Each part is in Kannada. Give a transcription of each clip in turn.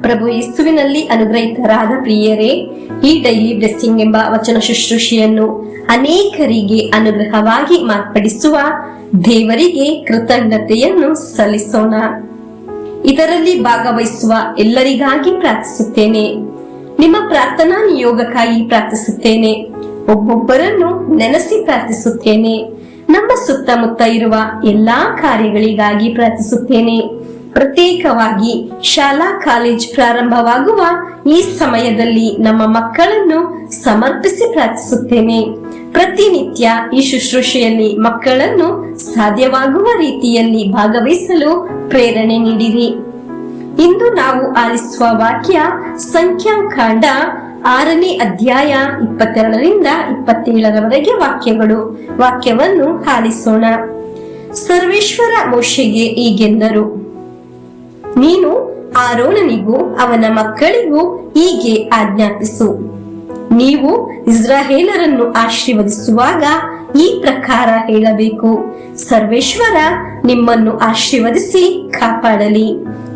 ಪ್ರಭು ಯೇಸುವಿನಲ್ಲಿ ಅನುಗ್ರಹಿತರಾದ ಪ್ರಿಯರೇ, ಈ ಡೈಲಿ ಬ್ಲೆಸ್ಸಿಂಗ್ ಎಂಬ ವಚನ ಶುಶ್ರೂಷೆಯನ್ನು ಅನೇಕರಿಗೆ ಅನುಗ್ರಹವಾಗಿ ಮಾರ್ಪಡಿಸುವ ದೇವರಿಗೆ ಕೃತಜ್ಞತೆಯನ್ನು ಸಲ್ಲಿಸೋಣ. ಇದರಲ್ಲಿ ಭಾಗವಹಿಸುವ ಎಲ್ಲರಿಗಾಗಿ ಪ್ರಾರ್ಥಿಸುತ್ತೇನೆ. ನಿಮ್ಮ ಪ್ರಾರ್ಥನಾ ನಿಯೋಗಕ್ಕಾಗಿ ಪ್ರಾರ್ಥಿಸುತ್ತೇನೆ. ಒಬ್ಬೊಬ್ಬರನ್ನು ನೆನೆಸಿ ಪ್ರಾರ್ಥಿಸುತ್ತೇನೆ. ನಮ್ಮ ಸುತ್ತಮುತ್ತ ಇರುವ ಎಲ್ಲಾ ಕಾರ್ಯಗಳಿಗಾಗಿ ಪ್ರಾರ್ಥಿಸುತ್ತೇನೆ. ಪ್ರತ್ಯೇಕವಾಗಿ ಶಾಲಾ ಕಾಲೇಜ್ ಪ್ರಾರಂಭವಾಗುವ ಈ ಸಮಯದಲ್ಲಿ ನಮ್ಮ ಮಕ್ಕಳನ್ನು ಸಮರ್ಪಿಸಿ ಪ್ರಾರ್ಥಿಸುತ್ತೇನೆ. ಪ್ರತಿನಿತ್ಯ ಈ ಶುಶ್ರೂಷೆಯಲ್ಲಿ ಮಕ್ಕಳನ್ನು ಸಾಧ್ಯವಾಗುವ ರೀತಿಯಲ್ಲಿ ಭಾಗವಹಿಸಲು ಪ್ರೇರಣೆ ನೀಡಿರಿ. ಇಂದು ನಾವು ಆಲಿಸುವ ವಾಕ್ಯ ಸಂಖ್ಯಾಕಾಂಡ 6ನೇ ಅಧ್ಯಾಯ 22ರಿಂದ 27ರವರೆಗೆ ವಾಕ್ಯವನ್ನು ಆಲಿಸೋಣ. ಸರ್ವೇಶ್ವರ ಮೋಶೆಗೆ ಹೀಗೆಂದರು, ನೀನು ಆರೋನನಿಗೂ ಅವನ ಮಕ್ಕಳಿಗೂ ಹೀಗೆ ಆಜ್ಞಾಪಿಸು, ನೀವು ಇಸ್ರಾಯೇಲರನ್ನು ಆಶೀರ್ವದಿಸುವಾಗ ಈ ಪ್ರಕಾರ ಹೇಳಬೇಕು, ಸರ್ವೇಶ್ವರ ನಿಮ್ಮನ್ನು ಆಶೀರ್ವದಿಸಿ ಕಾಪಾಡಲಿ.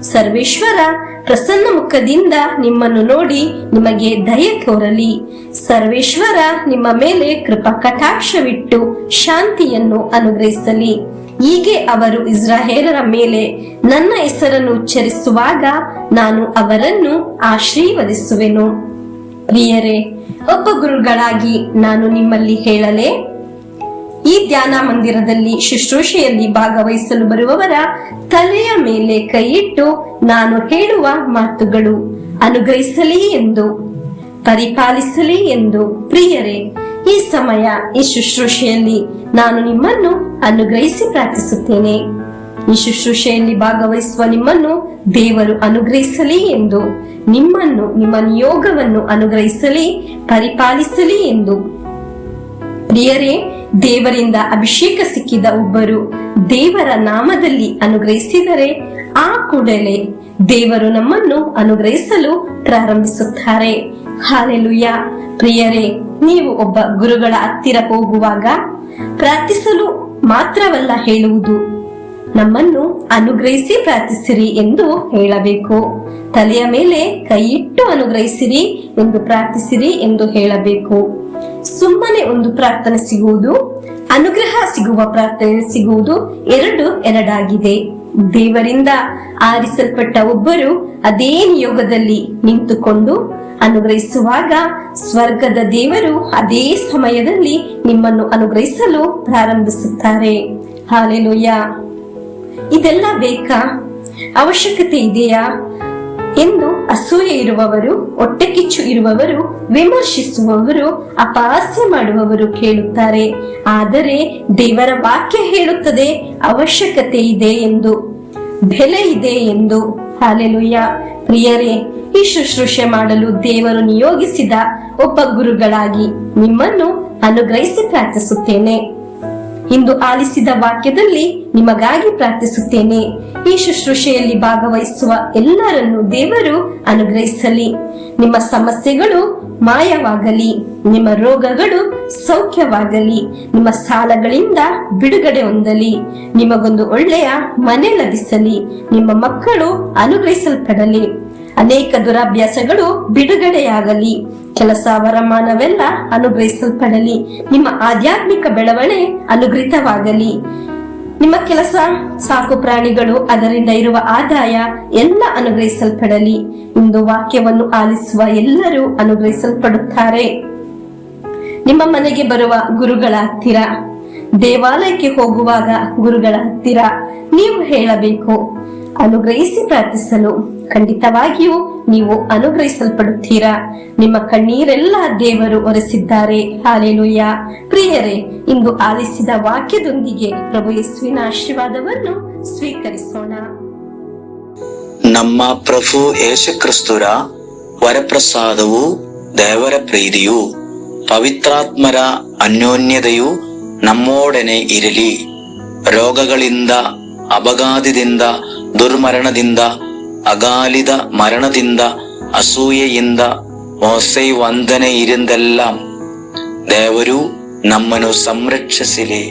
ಸರ್ವೇಶ್ವರ ಪ್ರಸನ್ನ ಮುಖದಿಂದ ನಿಮ್ಮನ್ನು ನೋಡಿ ನಿಮಗೆ ದಯೆ ತೋರಲಿ. ಸರ್ವೇಶ್ವರ ನಿಮ್ಮ ಮೇಲೆ ಕೃಪಾ ಕಟಾಕ್ಷವಿಟ್ಟು ಶಾಂತಿಯನ್ನು ಅನುಗ್ರಹಿಸಲಿ. ಹೀಗೆ ಅವರು ಇಸ್ರಾಯೇಲರ ಮೇಲೆ ನನ್ನ ಹೆಸರನ್ನು ಉಚ್ಚರಿಸುವಾಗ ನಾನು ಅವರನ್ನು ಆಶೀರ್ವದಿಸುವೆನು. ಪ್ರಿಯರೇ, ಒಬ್ಬ ಗುರುಗಳಾಗಿ ನಾನು ನಿಮ್ಮಲ್ಲಿ ಹೇಳಲೇ, ಈ ಧ್ಯಾನ ಮಂದಿರದಲ್ಲಿ ಶುಶ್ರೂಷೆಯಲ್ಲಿ ಭಾಗವಹಿಸಲು ಬರುವವರ ತಲೆಯ ಮೇಲೆ ಕೈಯಿಟ್ಟು ನಾನು ಹೇಳುವ ಮಾತುಗಳು ಅನುಗ್ರಹಿಸಲಿ ಎಂದು, ಪರಿಪಾಲಿಸಲಿ ಎಂದು. ಪ್ರಿಯರೇ, ಈ ಸಮಯ ಈ ಶುಶ್ರೂಷೆಯಲ್ಲಿ ನಾನು ನಿಮ್ಮನ್ನು ಅನುಗ್ರಹಿಸಿ ಪ್ರಾರ್ಥಿಸುತ್ತೇನೆ. ಈ ಶುಶ್ರೂಷೆಯಲ್ಲಿ ಭಾಗವಹಿಸುವ ನಿಮ್ಮನ್ನು ದೇವರು ಅನುಗ್ರಹಿಸಲಿ ಎಂದು, ನಿಮ್ಮನ್ನು ನಿಮ್ಮ ನಿಯೋಗವನ್ನು ಅನುಗ್ರಹಿಸಲಿ, ಪರಿಪಾಲಿಸಲಿ ಎಂದು. ಪ್ರಿಯರೇ, ದೇವರಿಂದ ಅಭಿಷೇಕ ಸಿಕ್ಕಿದ ಒಬ್ಬರು ದೇವರ ನಾಮದಲ್ಲಿ ಅನುಗ್ರಹಿಸಿದರೆ ಆ ಕೂಡಲೇ ದೇವರು ನಮ್ಮನ್ನು ಅನುಗ್ರಹಿಸಲು ಪ್ರಾರಂಭಿಸುತ್ತಾರೆ. ಹಾಲೆಲೂಯಾ. ಪ್ರಿಯರೇ, ನೀವು ಒಬ್ಬ ಗುರುಗಳ ಹತ್ತಿರ ಹೋಗುವಾಗ ಪ್ರಾರ್ಥಿಸಲು ಮಾತ್ರವಲ್ಲ ಹೇಳುವುದು, ನಮ್ಮನ್ನು ಅನುಗ್ರಹಿಸಿ ಪ್ರಾರ್ಥಿಸಿರಿ ಎಂದು ಹೇಳಬೇಕು. ತಲೆಯ ಮೇಲೆ ಕೈಯಿಟ್ಟು ಅನುಗ್ರಹಿಸಿರಿ ಎಂದು ಪ್ರಾರ್ಥಿಸಿರಿ ಎಂದು ಹೇಳಬೇಕು. ಸುಮ್ಮನೆ ಒಂದು ಪ್ರಾರ್ಥನೆ ಸಿಗುವುದು, ಅನುಗ್ರಹ ಸಿಗುವ ಪ್ರಾರ್ಥನೆ ಸಿಗುವುದು ಎರಡಾಗಿದೆ. ದೇವರಿಂದ ಆರಿಸಲ್ಪಟ್ಟ ಒಬ್ಬರು ಅದೇ ನಿಯೋಗದಲ್ಲಿ ನಿಂತುಕೊಂಡು ಅನುಗ್ರಹಿಸುವಾಗ ಸ್ವರ್ಗದ ದೇವರು ಅದೇ ಸಮಯದಲ್ಲಿ ನಿಮ್ಮನ್ನು ಅನುಗ್ರಹಿಸಲು ಪ್ರಾರಂಭಿಸುತ್ತಾರೆ. ಹಾಲೆಲೂಯಾ. ಇದೆಲ್ಲ ಬೇಕಾ? ಅವಶ್ಯಕತೆ ಇದೆಯಾ ಎಂದು ಅಸೂಯೆ ಇರುವವರು, ಹೊಟ್ಟೆ ಕಿಚ್ಚು ಇರುವವರು, ವಿಮರ್ಶಿಸುವವರು, ಅಪಹಾಸ್ಯ ಮಾಡುವವರು ಕೇಳುತ್ತಾರೆ. ಆದರೆ ದೇವರ ವಾಕ್ಯ ಹೇಳುತ್ತದೆ ಅವಶ್ಯಕತೆ ಇದೆ ಎಂದು, ಬೆಲೆ ಇದೆ ಎಂದು. ಹಾಲೆಲೂಯಾ. ಪ್ರಿಯರೇ, ಈ ಶುಶ್ರೂಷೆ ಮಾಡಲು ದೇವರು ನಿಯೋಗಿಸಿದ ಒಬ್ಬ ಗುರುಗಳಾಗಿ ನಿಮ್ಮನ್ನು ಅನುಗ್ರಹಿಸಿ ಪ್ರಾರ್ಥಿಸುತ್ತೇನೆ. ಇಂದು ಆಲಿಸಿದ ವಾಕ್ಯದಲ್ಲಿ ನಿಮಗಾಗಿ ಪ್ರಾರ್ಥಿಸುತ್ತೇನೆ. ಈ ಶುಶ್ರೂಷೆಯಲ್ಲಿ ಭಾಗವಹಿಸುವ ಎಲ್ಲರನ್ನು ದೇವರು ಅನುಗ್ರಹಿಸಲಿ. ನಿಮ್ಮ ಸಮಸ್ಯೆಗಳು ಮಾಯವಾಗಲಿ, ನಿಮ್ಮ ರೋಗಗಳು ಸೌಖ್ಯವಾಗಲಿ, ನಿಮ್ಮ ಸಾಲಗಳಿಂದ ಬಿಡುಗಡೆ ಹೊಂದಲಿ, ನಿಮಗೊಂದು ಒಳ್ಳೆಯ ಮನೆ ಲಭಿಸಲಿ, ನಿಮ್ಮ ಮಕ್ಕಳು ಅನುಗ್ರಹಿಸಲ್ಪಡಲಿ, ಅನೇಕ ದುರಾಭ್ಯಾಸಗಳು ಬಿಡುಗಡೆಯಾಗಲಿ, ಕೆಲಸ ವರಮಾನವೆಲ್ಲ ಅನುಗ್ರಹಿಸಲ್ಪಡಲಿ, ನಿಮ್ಮ ಆಧ್ಯಾತ್ಮಿಕ ಬೆಳವಣಿಗೆ ಅನುಗ್ರಹಿತವಾಗಲಿ, ನಿಮ್ಮ ಕೆಲಸ, ಸಾಕು ಪ್ರಾಣಿಗಳು, ಅದರಿಂದ ಇರುವ ಆದಾಯ ಎಲ್ಲ ಅನುಗ್ರಹಿಸಲ್ಪಡಲಿ. ಇಂದು ವಾಕ್ಯವನ್ನು ಆಲಿಸುವ ಎಲ್ಲರೂ ಅನುಗ್ರಹಿಸಲ್ಪಡುತ್ತಾರೆ. ನಿಮ್ಮ ಮನೆಗೆ ಬರುವ ಗುರುಗಳ ಹತ್ತಿರ, ದೇವಾಲಯಕ್ಕೆ ಹೋಗುವಾಗ ಗುರುಗಳ ಹತ್ತಿರ ನೀವು ಹೇಳಬೇಕು, ಅನುಗ್ರಹಿಸಿ ಪ್ರಾರ್ಥಿಸಲು. ಖಂಡಿತವಾಗಿಯೂ ನೀವು ಅನುಗ್ರಹಿಸಲ್ಪಡುತ್ತೀರಾ. ನಿಮ್ಮ ಕಣ್ಣೀರೆಲ್ಲ ದೇವರು ಒರೆಸಿದ್ದಾರೆ. ಹಾಲೆಲೂಯಾ. ಪ್ರಿಯರೇ, ಇಂದು ಆಲಿಸಿದ ವಾಕ್ಯದೊಂದಿಗೆ ಪ್ರಭು ಯೇಸುವಿನ ಆಶೀರ್ವಾದವನ್ನು ಸ್ವೀಕರಿಸೋಣ. ನಮ್ಮ ಪ್ರಭು ಯೇಸು ಕ್ರಿಸ್ತರ ವರಪ್ರಸಾದವು, ದೇವರ ಪ್ರೀತಿಯು, ಪವಿತ್ರಾತ್ಮರ ಅನ್ಯೋನ್ಯತೆಯು ನಮ್ಮೊಡನೆ ಇರಲಿ. ರೋಗಗಳಿಂದ, ಅಪಘಾತದಿಂದ, ದುರ್ಮರಣದಿಂದ, ಅಗಾಲಿದ ಮರಣದಿಂದ, ಅಸೂಯೆಯಿಂದ, ಮೋಸೆ ವಂದನೆ ಇರಿಂದೆಲ್ಲ ದೇವರು ನಮ್ಮನ್ನು ಸಂರಕ್ಷಿಸಲಿ.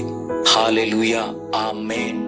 ಹಾಲೆಲೂಯಾ. ಆಮೆನ್.